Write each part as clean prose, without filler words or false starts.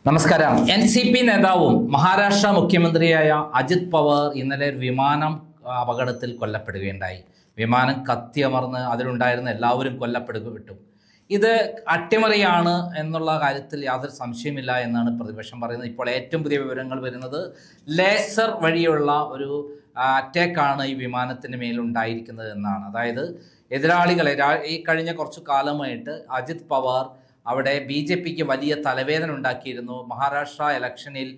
നമസ്കാരം. NCP നേതാവും മഹാരാഷ്ട്ര മുഖ്യമന്ത്രിയായ അജിത് പവാർ ഇന്നലെ ഒരു വിമാനം അപകടത്തിൽ കൊല്ലപ്പെടുകയുണ്ടായി. വിമാനം കത്തിയമർന്ന് അതിലുണ്ടായിരുന്ന എല്ലാവരും കൊല്ലപ്പെട്ടു. ഇത് അട്ടിമറിയാണ് എന്നുള്ള കാര്യത്തിൽ യാതൊരു സംശയമില്ല എന്നാണ് പ്രതിപക്ഷം പറയുന്നത്. ഇപ്പോൾ ഏറ്റവും പുതിയ വിവരങ്ങൾ വരുന്നത് ലേസർ വഴിയുള്ള ഒരു അറ്റാക്കാണ് ഈ വിമാനത്തിന് മേലുണ്ടായിരിക്കുന്നത് എന്നാണ്. അതായത് എതിരാളികളെ ഈ കഴിഞ്ഞ കുറച്ചു കാലമായിട്ട് അജിത് പവാർ അവിടെ BJPക്ക് വലിയ തലവേദന ഉണ്ടാക്കിയിരുന്നു. മഹാരാഷ്ട്ര ഇലക്ഷനിൽ,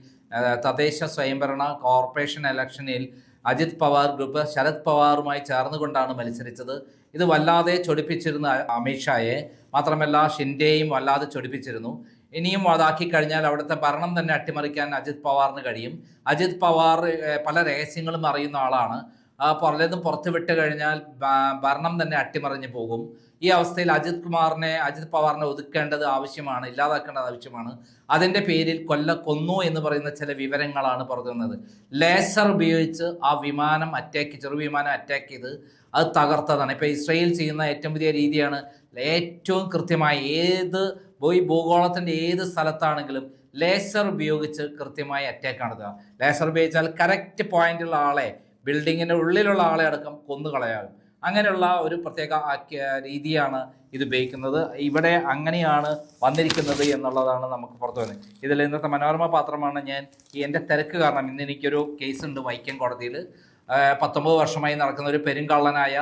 തദ്ദേശ സ്വയംഭരണ കോർപ്പറേഷൻ ഇലക്ഷനിൽ അജിത് പവാർ ഗ്രൂപ്പ് ശരത് പവാറുമായി ചേർന്നുകൊണ്ടാണ് മത്സരിച്ചത്. ഇത് വല്ലാതെ ചൊടിപ്പിച്ചിരുന്ന അമിത്ഷായെ, മാത്രമല്ല ഷിൻഡെയും വല്ലാതെ ചൊടിപ്പിച്ചിരുന്നു. ഇനിയും അതാക്കി കഴിഞ്ഞാൽ അവിടുത്തെ ഭരണം തന്നെ അട്ടിമറിക്കാൻ അജിത് പവാറിന് കഴിയും. അജിത് പവാർ പല രഹസ്യങ്ങളും അറിയുന്ന ആളാണ്. പലതും പുറത്തുവിട്ട് കഴിഞ്ഞാൽ ഭരണം തന്നെ അട്ടിമറിഞ്ഞു പോകും. ഈ അവസ്ഥയിൽ അജിത് പവാറിനെ ഒതുക്കേണ്ടത് ആവശ്യമാണ്, ഇല്ലാതാക്കേണ്ടത് ആവശ്യമാണ്. അതിൻ്റെ പേരിൽ കൊന്നു എന്ന് പറയുന്ന ചില വിവരങ്ങളാണ് പുറത്തു വന്നത്. ലേസർ ഉപയോഗിച്ച് ആ വിമാനം ചെറുവിമാനം അറ്റാക്ക് ചെയ്ത് അത് തകർത്തതാണ്. ഇപ്പോൾ ഇസ്രയേൽ ചെയ്യുന്ന ഏറ്റവും പുതിയ രീതിയാണ് ഏറ്റവും കൃത്യമായി ഭൂഗോളത്തിൻ്റെ ഏത് സ്ഥലത്താണെങ്കിലും ലേസർ ഉപയോഗിച്ച് കൃത്യമായി അറ്റാക്ക് നടത്തുക. ലേസർ ഉപയോഗിച്ചാൽ കറക്റ്റ് പോയിന്റുള്ള ആളെ, ബിൽഡിങ്ങിൻ്റെ ഉള്ളിലുള്ള ആളെ അടക്കം കൊന്നുകളയാകും. അങ്ങനെയുള്ള ഒരു പ്രത്യേക രീതിയാണ് ഇത് ഉപയോഗിക്കുന്നത്. ഇവിടെ അങ്ങനെയാണ് വന്നിരിക്കുന്നത് എന്നുള്ളതാണ് നമുക്ക് പുറത്തു വരുന്നത്. ഇതിൽ ഇന്നത്തെ മനോരമ പത്രമാണ്. ഞാൻ എൻ്റെ തിരക്ക് കാരണം ഇന്ന് എനിക്കൊരു കേസുണ്ട് വൈക്കം കോടതിയിൽ. 19 വർഷമായി നടക്കുന്ന ഒരു പെരുങ്കള്ളനായ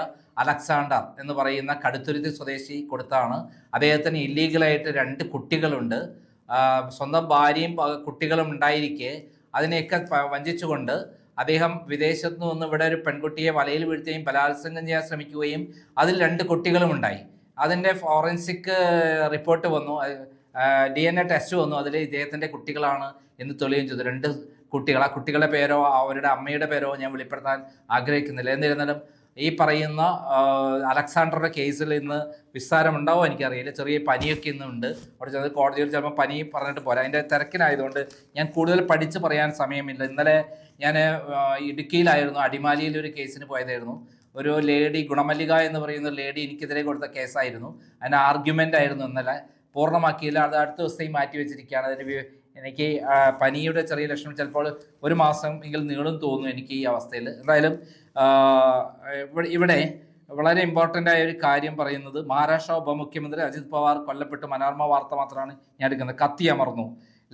അലക്സാണ്ടർ എന്ന് പറയുന്ന കടുത്തുരുത്തി സ്വദേശി കൊടുത്താണ്. അദ്ദേഹത്തിന് ഇല്ലീഗലായിട്ട് 2 കുട്ടികളുണ്ട്. സ്വന്തം ഭാര്യയും കുട്ടികളും ഉണ്ടായിരിക്കെ അതിനെയൊക്കെ വഞ്ചിച്ചുകൊണ്ട് അദ്ദേഹം വിദേശത്തു നിന്ന് ഇവിടെ ഒരു പെൺകുട്ടിയെ വലയിൽ വീഴ്ത്തുകയും ബലാത്സംഗം ചെയ്യാൻ ശ്രമിക്കുകയും അതിൽ 2 കുട്ടികളും ഉണ്ടായി. അതിൻ്റെ ഫോറൻസിക് റിപ്പോർട്ട് വന്നു, DNA ടെസ്റ്റ് വന്നു. അതിൽ ഇദ്ദേഹത്തിൻ്റെ കുട്ടികളാണ് എന്ന് തെളിയുകയും ചെയ്തു. 2 കുട്ടികൾ. ആ കുട്ടികളുടെ പേരോ അവരുടെ അമ്മയുടെ പേരോ ഞാൻ വെളിപ്പെടുത്താൻ ആഗ്രഹിക്കുന്നില്ല. എന്നിരുന്നാലും ഈ പറയുന്ന അലക്സാണ്ടറുടെ കേസിൽ ഇന്ന് വിസ്താരമുണ്ടാവും എനിക്കറിയില്ല. ചെറിയ പനിയൊക്കെ ഇന്നുണ്ട്. അവിടെ ചെന്ന് കോടതിയിൽ ചിലപ്പോൾ പനി പറഞ്ഞിട്ട് പോരാ. അതിൻ്റെ തിരക്കിനായതുകൊണ്ട് ഞാൻ കൂടുതൽ പഠിച്ച് പറയാൻ സമയമില്ല. ഇന്നലെ ഞാൻ ഇടുക്കിയിലായിരുന്നു. അടിമാലിയിൽ ഒരു കേസിന് പോയതായിരുന്നു. ഒരു ലേഡി, ഗുണമല്ലിക എന്ന് പറയുന്ന ലേഡി എനിക്കെതിരെ കൊടുത്ത കേസായിരുന്നു. അതിന് ആർഗ്യുമെൻ്റ് ആയിരുന്നു ഇന്നലെ. പൂർണ്ണമാക്കിയില്ല. അത് അടുത്ത ദിവസത്തേക്ക് മാറ്റി വെച്ചിരിക്കുകയാണ്. അതിന് എനിക്ക് പനിയുടെ ചെറിയ ലക്ഷണം, ചിലപ്പോൾ 1 മാസം എങ്കിലും നീളും തോന്നുന്നു എനിക്ക് ഈ അവസ്ഥയിൽ. എന്തായാലും ഇവിടെ വളരെ ഇമ്പോർട്ടൻ്റ് ആയ ഒരു കാര്യം പറയുന്നത്, മഹാരാഷ്ട്ര ഉപമുഖ്യമന്ത്രി അജിത് പവാർ കൊല്ലപ്പെട്ടു. മനോരമ വാർത്ത മാത്രമാണ് ഞാൻ എടുക്കുന്നത്. കത്തിയമർന്നു.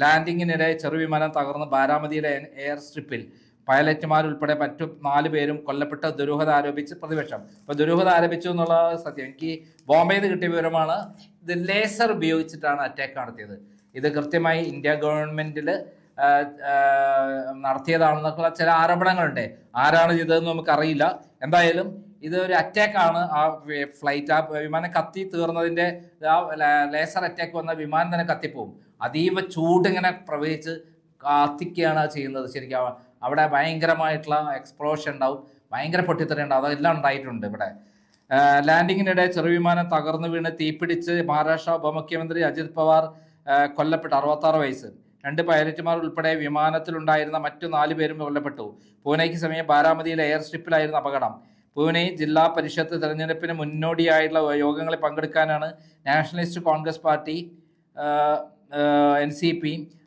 ലാൻഡിങ്ങിനിടെ ചെറുവിമാനം തകർന്ന് ബാരാമതിയിലെ എയർ സ്ട്രിപ്പിൽ പൈലറ്റുമാരുൾപ്പെടെ മറ്റു 4 പേരും കൊല്ലപ്പെട്ട ദുരൂഹത ആരോപിച്ച് പ്രതിപക്ഷം. അപ്പോൾ ദുരൂഹത ആരോപിച്ചു എന്നുള്ളത് സത്യം. എനിക്ക് ബോംബെയിൽ നിന്ന് കിട്ടിയ വിവരമാണ്. ഇത് ലേസർ ഉപയോഗിച്ചിട്ടാണ് അറ്റാക്ക് നടത്തിയത്. ഇത് കൃത്യമായി ഇന്ത്യ ഗവൺമെൻറ്റിൽ നടത്തിയതാണെന്നൊക്കെയുള്ള ചില ആരോപണങ്ങളുണ്ട്. ആരാണ് ചെയ്തതെന്ന് നമുക്കറിയില്ല. എന്തായാലും ഇത് ഒരു അറ്റാക്കാണ്. ആ ഫ്ലൈറ്റ്, ആ വിമാനം കത്തി തീർന്നതിൻ്റെ ലേസർ അറ്റാക്ക് വന്ന വിമാനം തന്നെ കത്തിപ്പോവും. അതീവ ചൂടിങ്ങനെ പ്രവഹിച്ച് കത്തിക്കുകയാണ് ചെയ്യുന്നത്. ശരിക്കും അവിടെ ഭയങ്കരമായിട്ടുള്ള എക്സ്പ്ലോഷൻ ഉണ്ടാവും, ഭയങ്കര പൊട്ടിത്തെറി ഉണ്ടാവും. അതെല്ലാം ഉണ്ടായിട്ടുണ്ട് ഇവിടെ. ലാൻഡിങ്ങിനിടെ ചെറുവിമാനം തകർന്നു വീണ് തീപിടിച്ച് മഹാരാഷ്ട്ര ഉപമുഖ്യമന്ത്രി അജിത് പവാർ കൊല്ലപ്പെട്ടു. 66 വയസ്സ്. 2 പൈലറ്റുമാർ ഉൾപ്പെടെ വിമാനത്തിലുണ്ടായിരുന്ന മറ്റു 4 പേരും കൊല്ലപ്പെട്ടു. പൂനെയ്ക്ക് സമയം ബാരാമതിയിലെ എയർ സ്ട്രിപ്പിലായിരുന്നു അപകടം. പൂനെ ജില്ലാ പരിഷത്ത് തെരഞ്ഞെടുപ്പിന് മുന്നോടിയായുള്ള യോഗങ്ങളിൽ പങ്കെടുക്കാനാണ് നാഷണലിസ്റ്റ് കോൺഗ്രസ് പാർട്ടി NCP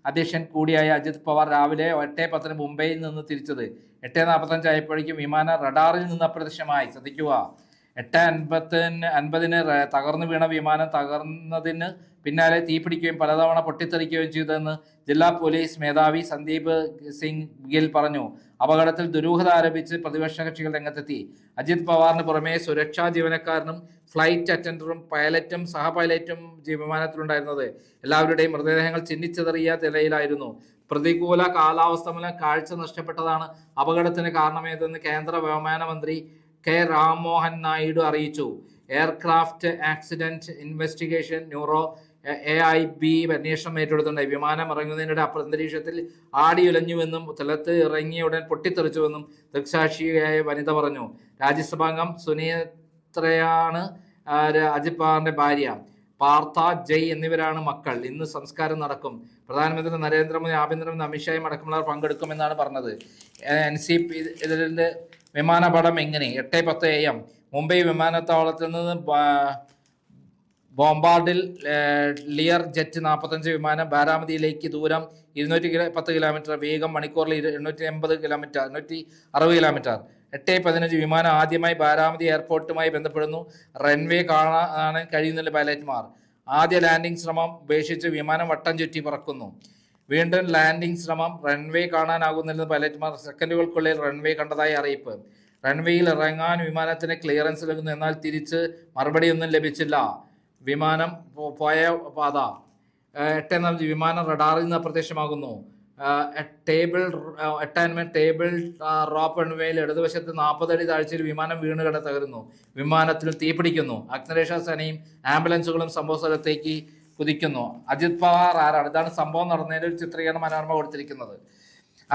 അധ്യക്ഷൻ കൂടിയായ അജിത് പവാർ രാവിലെ 8:10 മുംബൈയിൽ നിന്ന് തിരിച്ചത്. 8:45 ആയപ്പോഴേക്കും വിമാനം റഡാറിൽ നിന്ന് അപ്രത്യക്ഷമായി. ശ്രദ്ധിക്കുക, 8:50 തകർന്നു വീണ വിമാനം തകർന്നതിന് പിന്നാലെ തീപിടിക്കുകയും പലതവണ പൊട്ടിത്തെറിക്കുകയും ചെയ്തതെന്ന് ജില്ലാ പോലീസ് മേധാവി സന്ദീപ് സിംഗ് ഗിൽ പറഞ്ഞു. അപകടത്തിൽ ദുരൂഹത ആരോപിച്ച് പ്രതിപക്ഷ കക്ഷികൾ രംഗത്തെത്തി. അജിത് പവാറിന് പുറമെ സുരക്ഷാ ജീവനക്കാരനും ഫ്ലൈറ്റ് അറ്റൻഡറും പൈലറ്റും സഹപൈലറ്റും വിമാനത്തിലുണ്ടായിരുന്നത്. എല്ലാവരുടെയും മൃതദേഹങ്ങൾ ചിന്നിച്ചെറിയ നിലയിലായിരുന്നു. പ്രതികൂല കാലാവസ്ഥ മൂലം കാഴ്ച നഷ്ടപ്പെട്ടതാണ് അപകടത്തിന് കാരണമേതെന്ന് കേന്ദ്ര വ്യോമയാന മന്ത്രി കെ രാംമോഹൻ നായിഡു അറിയിച്ചു. Aircraft accident investigation bureau AIB അന്വേഷണം ഏറ്റെടുത്തിട്ടുണ്ട്. വിമാനം ഇറങ്ങുന്നതിനിടെ അന്തരീക്ഷത്തിൽ ആടിയുലഞ്ഞുവെന്നും സ്ഥലത്ത് ഇറങ്ങിയ ഉടൻ പൊട്ടിത്തെറിച്ചുവെന്നും ദൃക്സാക്ഷിയായ വനിത പറഞ്ഞു. രാജ്യസഭാംഗം സുനേത്രയാണ് അജിത് പവാറിന്റെ ഭാര്യ. പാർത്ഥ, ജയ് എന്നിവരാണ് മക്കൾ. ഇന്ന് സംസ്കാരം നടക്കും. പ്രധാനമന്ത്രി നരേന്ദ്രമോദി, ആഭ്യന്തരമന്ത്രി അമിത്ഷായും അടക്കമുള്ളവർ പങ്കെടുക്കുമെന്നാണ് പറഞ്ഞത്. NCP ഇതിൻ്റെ വിമാനാപകടം എങ്ങനെ? 8:10 AM മുംബൈ വിമാനത്താവളത്തിൽ നിന്ന് ബോംബാർഡിൽ ലിയർ ജെറ്റ് 45 വിമാനം ബാരാമതിയിലേക്ക് ദൂരം 210 കിലോമീറ്റർ, വേഗം മണിക്കൂറിൽ 860 കിലോമീറ്റർ. 8:15 വിമാനം ആദ്യമായി ബാരാമതി എയർപോർട്ടുമായി ബന്ധപ്പെടുന്നു. റൺവേ കാണാൻ കഴിയുന്നില്ല പൈലറ്റ്മാർ. ആദ്യ ലാൻഡിംഗ് ശ്രമം ഉപേക്ഷിച്ച് വിമാനം വട്ടം ചുറ്റി പറക്കുന്നു. വീണ്ടും ലാൻഡിംഗ് ശ്രമം, റൺവേ കാണാനാകുന്നില്ലെന്ന് പൈലറ്റ്മാർ. സെക്കൻഡുകൾക്കുള്ളിൽ റൺവേ കണ്ടതായി അറിയിപ്പ്. റൺവേയിൽ ഇറങ്ങാൻ വിമാനത്തിന് ക്ലിയറൻസ് ലഭിക്കുന്നു, എന്നാൽ തിരിച്ച് മറുപടിയൊന്നും ലഭിച്ചില്ല. വിമാനം പോയ പാത 8:40 വിമാനം റഡാറിൽ നിന്ന് അപ്രത്യക്ഷമാകുന്നു. ടേബിൾ റോപ്പ് റൺവേയിൽ ഇടതുവശത്ത് 40 അടി താഴ്ചയിൽ വിമാനം വീണ് തകരുന്നു. വിമാനത്തിൽ തീപിടിക്കുന്നു. അഗ്നിരക്ഷാ സേനയും ആംബുലൻസുകളും സംഭവ സ്ഥലത്തേക്ക് കുതിക്കുന്നു. അജിത് പവാർ ആരാണ്? ഇതാണ് സംഭവം നടന്നതിന്റെ ഒരു ചിത്രീകരണം മനോരമ കൊടുത്തിരിക്കുന്നത്.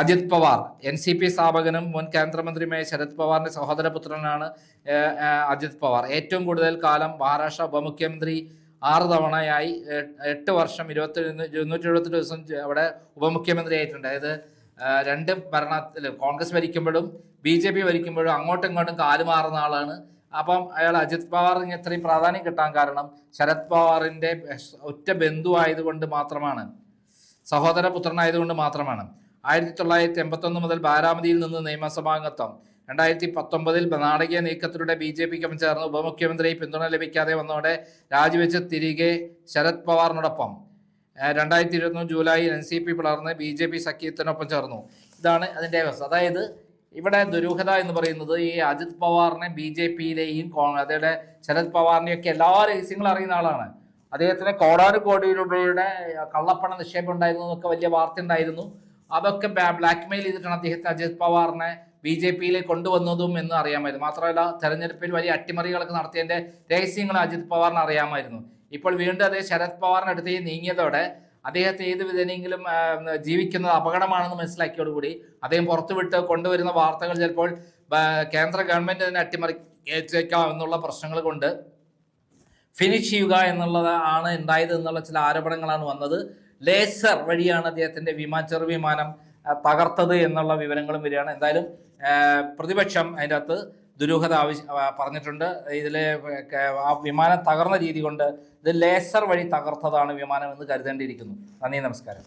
അജിത് പവാർ NCP സ്ഥാപകനും മുൻ കേന്ദ്രമന്ത്രിയുമായ ശരത് പവാറിന്റെ സഹോദരപുത്രനാണ് അജിത് പവാർ. ഏറ്റവും കൂടുതൽ കാലം മഹാരാഷ്ട്ര ഉപമുഖ്യമന്ത്രി 6 തവണയായി 8 വർഷം 270 ദിവസം അവിടെ ഉപമുഖ്യമന്ത്രി ആയിട്ടുണ്ട്. അതായത് രണ്ട് ഭരണത്തിൽ കോൺഗ്രസ് ഭരിക്കുമ്പോഴും BJP ഭരിക്കുമ്പോഴും അങ്ങോട്ടും ഇങ്ങോട്ടും കാലുമാറുന്ന ആളാണ്. അപ്പം അയാൾ അജിത് പവാറിന് ഇത്രയും പ്രാധാന്യം കിട്ടാൻ കാരണം ശരത് പവാറിന്റെ ഒറ്റ ബന്ധു ആയതുകൊണ്ട് മാത്രമാണ്, സഹോദരപുത്രനായതുകൊണ്ട് മാത്രമാണ്. 1981 മുതൽ ബാരാമതിയിൽ നിന്ന് നിയമസഭാംഗത്വം. 2019 നാടകീയ നീക്കത്തിലൂടെ BJPക്കൊപ്പം ചേർന്ന് ഉപമുഖ്യമന്ത്രിയെ പിന്തുണ ലഭിക്കാതെ വന്നതോടെ രാജിവെച്ച് തിരികെ ശരത് പവാറിനോടൊപ്പം. 2023 ജൂലൈയിൽ NCP പിളർന്ന് BJP സഖ്യത്തിനൊപ്പം ചേർന്നു. ഇതാണ് അതിൻ്റെ അവസ്ഥ. അതായത് ഇവിടെ ദുരൂഹത എന്ന് പറയുന്നത് ഈ അജിത് പവാറിനെ BJPയിലെയും അതേപോലെ ശരത് പവാറിനെയും ഒക്കെ എല്ലാ രഹസ്യങ്ങളും അറിയുന്ന ആളാണ്. അദ്ദേഹത്തിന് കോടാനുകോടി രൂപയുടെ കള്ളപ്പണ നിക്ഷേപം ഉണ്ടായിരുന്നു എന്നൊക്കെ വലിയ വാർത്ത ഉണ്ടായിരുന്നു. അതൊക്കെ ബ്ലാക്ക് മെയിൽ ചെയ്തിട്ടാണ് അദ്ദേഹത്തെ അജിത് പവാറിനെ BJPയിലേക്ക് കൊണ്ടുവന്നതും എന്ന് അറിയാമായിരുന്നു. മാത്രമല്ല തെരഞ്ഞെടുപ്പിൽ വലിയ അട്ടിമറികളൊക്കെ നടത്തിയതിന്റെ രഹസ്യങ്ങൾ അജിത് പവാറിന് അറിയാമായിരുന്നു. ഇപ്പോൾ വീണ്ടും അദ്ദേഹം ശരത് പവാറിനടുത്തേക്ക് നീങ്ങിയതോടെ അദ്ദേഹത്തെ ഏത് വിധേനെങ്കിലും ജീവിക്കുന്നത് അപകടമാണെന്ന് മനസ്സിലാക്കിയോടുകൂടി അദ്ദേഹം പുറത്തുവിട്ട് കൊണ്ടുവരുന്ന വാർത്തകൾ ചിലപ്പോൾ കേന്ദ്ര ഗവൺമെന്റ് തന്നെ അട്ടിമറിച്ചേക്കാം എന്നുള്ള പ്രശ്നങ്ങൾ കൊണ്ട് ഫിനിഷ് ചെയ്യുക എന്നുള്ളത് ആണ് ഉണ്ടായത് എന്നുള്ള ചില ആരോപണങ്ങളാണ് വന്നത്. ലേസർ വഴിയാണ് അദ്ദേഹത്തിന്റെ ചെറുവിമാനം തകർത്തത് എന്നുള്ള വിവരങ്ങളും വരികയാണ്. എന്തായാലും പ്രതിപക്ഷം അതിൻ്റെ അകത്ത് ദുരൂഹത പറഞ്ഞിട്ടുണ്ട്. ഇതിലെ ആ വിമാനം തകർന്ന രീതി കൊണ്ട് ഇത് ലേസർ വഴി തകർത്തതാണ് വിമാനം എന്ന് കരുതേണ്ടിയിരിക്കുന്നു. നന്ദി, നമസ്കാരം.